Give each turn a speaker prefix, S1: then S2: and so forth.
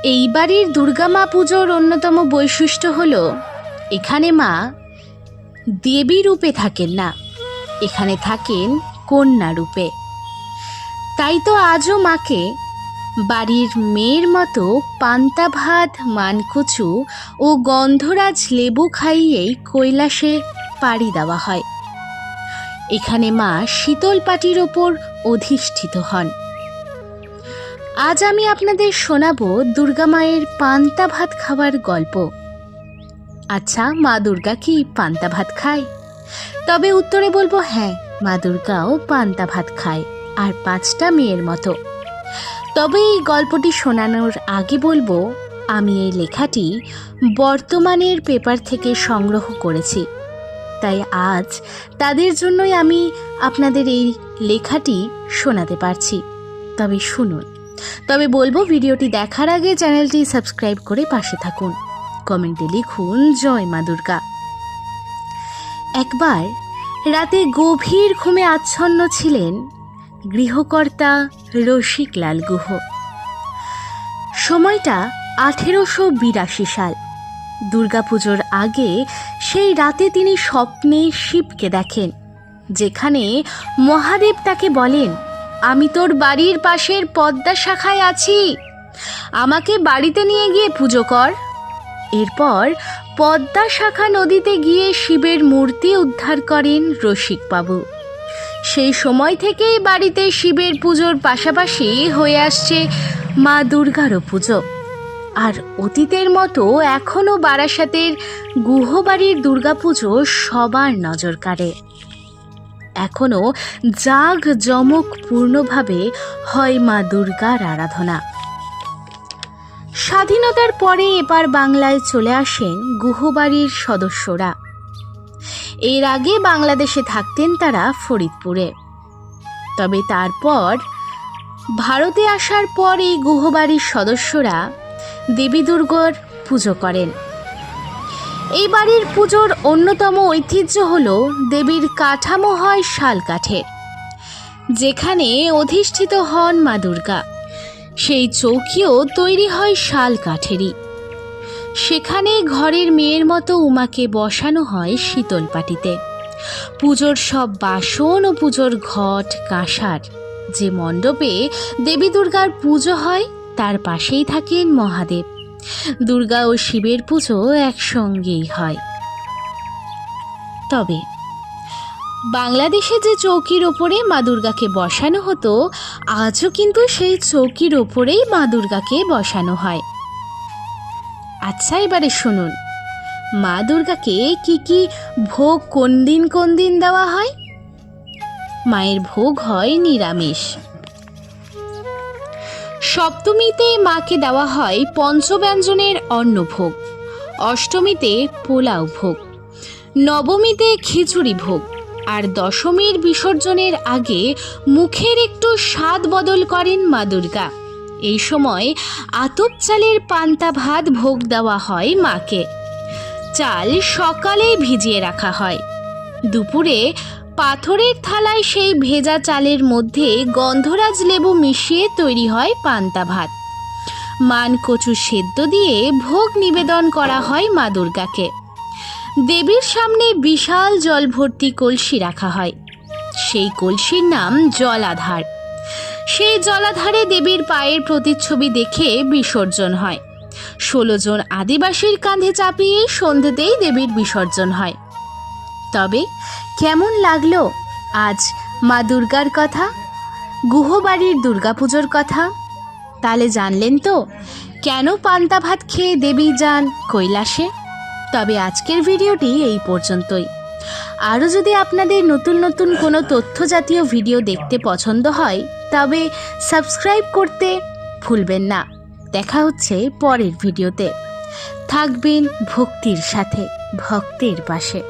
S1: এই বাড়ির দুর্গা মা পুজোর অন্যতম বৈশিষ্ট্য হলো এখানে মা দেবী রূপে থাকেন না, এখানে থাকেন কন্যা রূপে। তাই তো আজও মাকে বাড়ির মেয়ের মতো পান্তা ভাত, মানকচু ও গন্ধরাজ লেবু খাইয়েই কৈলাসে পাড়ি দেওয়া হয়। এখানে মা শীতল পাটির ওপর অধিষ্ঠিত হন। আজ আমি আপনাদের শোনাবো দুর্গা মায়ের পান্তা ভাত খাওয়ার গল্প। আচ্ছা, মা দুর্গা কি পান্তা ভাত খায়? তবে উত্তরে বলবো হ্যাঁ, মা দুর্গাও পান্তা ভাত খায়, আর 5টা মেয়ের মতো। তবে এই গল্পটি শোনানোর আগে বলবো, আমি এই লেখাটি বর্তমানের পেপার থেকে সংগ্রহ করেছি, তাই আজ তাদের জন্যই আমি আপনাদের এই লেখাটি শোনাতে পারছি। তবে শুনুন, তবে বলবো ভিডিওটি দেখার আগে চ্যানেলটি সাবস্ক্রাইব করে পাশে থাকুন, কমেন্টে লিখুন জয় মা দুর্গা। একবার রাতে গভীর ঘুমে আচ্ছন্ন ছিলেন গৃহকর্তা রসিকলাল গুহ। সময়টা 1882 সাল। দুর্গাপুজোর আগে সেই রাতে তিনি স্বপ্নে শিবকে দেখেন, যেখানে মহাদেব তাকে বলেন, আমি তোর বাড়ির পাশের পদ্মা শাখায় আছি, আমাকে বাড়িতে নিয়ে গিয়ে পুজো কর। এরপর পদ্মা শাখা নদীতে গিয়ে শিবের মূর্তি উদ্ধার করেন রসিকবাবু। সেই সময় থেকেই বাড়িতে শিবের পুজোর পাশাপাশি হয়ে আসছে মা দুর্গারও পুজো। আর অতীতের মতো এখনও বারাসাতের গুহবাড়ির দুর্গাপুজো সবার নজর কাড়ে। এখনও জাঁকজমকপূর্ণভাবে হয় মা দুর্গার আরাধনা। স্বাধীনতার পরে এবার বাংলায় চলে আসেন গুহবাড়ির সদস্যরা। এর আগে বাংলাদেশে থাকতেন তারা ফরিদপুরে। তবে তারপর ভারতে আসার পর এই গুহবাড়ির সদস্যরা দেবী দুর্গার পুজো করেন। এই বাড়ির পুজোর অন্যতম ঐতিহ্য হল দেবীর কাঠামো হয় শাল কাঠের, যেখানে অধিষ্ঠিত হন মা দুর্গা। সেই চৌকিও তৈরি হয় শাল কাঠেরই। সেখানে ঘরের মেয়ের মতো উমাকে বসানো হয় শীতল পাটিতে। পুজোর সব বাসন ও পুজোর ঘট কাঁসার যে মণ্ডপে দেবী দুর্গার পুজো হয়, তার পাশেই থাকেন মহাদেব। দুর্গা ও শিবের পুজো একসঙ্গেই হয়। তবে বাংলাদেশে যে চৌকির ওপরে মা দুর্গাকে বসানো হতো, আজও কিন্তু সেই চৌকির ওপরেই মা দুর্গাকে বসানো হয়। আচ্ছা, এবারে শুনুন, মা দুর্গাকে কি কি ভোগ কোন দিন দেওয়া হয়। মায়ের ভোগ হয় নিরামিষ। সপ্তমীতে মাকে দেওয়া হয় পঞ্চব্যঞ্জনের অন্নভোগ, অষ্টমীতে পোলাও ভোগ, নবমীতে খিচুড়ি ভোগ, আর দশমীর বিসর্জনের আগে মুখের একটু স্বাদ বদল করেন মা দুর্গা। এই সময় আতপ চালের পান্তা ভাত ভোগ দেওয়া হয় মাকে। চাল সকালে ভিজিয়ে রাখা হয়। দুপুরে পাথরের থালায় সেই ভেজা চালের মধ্যে গন্ধরাজ লেবু মিশিয়ে তৈরি হয় পান্তা ভাত। মানকচু সেদ্ধ দিয়ে ভোগ নিবেদন করা হয় মা দুর্গাকে। দেবীর সামনে বিশাল জল ভর্তি কলসি রাখা হয়। সেই কলসির নাম জলাধার। সেই জলাধারে দেবীর পায়ের প্রতিচ্ছবি দেখে বিসর্জন হয়। 16 জন আদিবাসীর কাঁধে চাপিয়ে সন্ধ্যেতেই দেবীর বিসর্জন হয়। তবে কেমন লাগলো আজ মা দুর্গার কথা, গুহবাড়ির দুর্গাপুজোর কথা? তাহলে জানলেন তো কেন পান্তা ভাত খেয়ে দেবী যান কৈলাসে। তবে আজকের ভিডিওটি এই পর্যন্তই। আরও যদি আপনাদের নতুন নতুন কোনো তথ্য জাতীয় ভিডিও দেখতে পছন্দ হয়, তবে সাবস্ক্রাইব করতে ভুলবেন না। দেখা হচ্ছে পরের ভিডিওতে। থাকবেন ভক্তির সাথে, ভক্তের পাশে।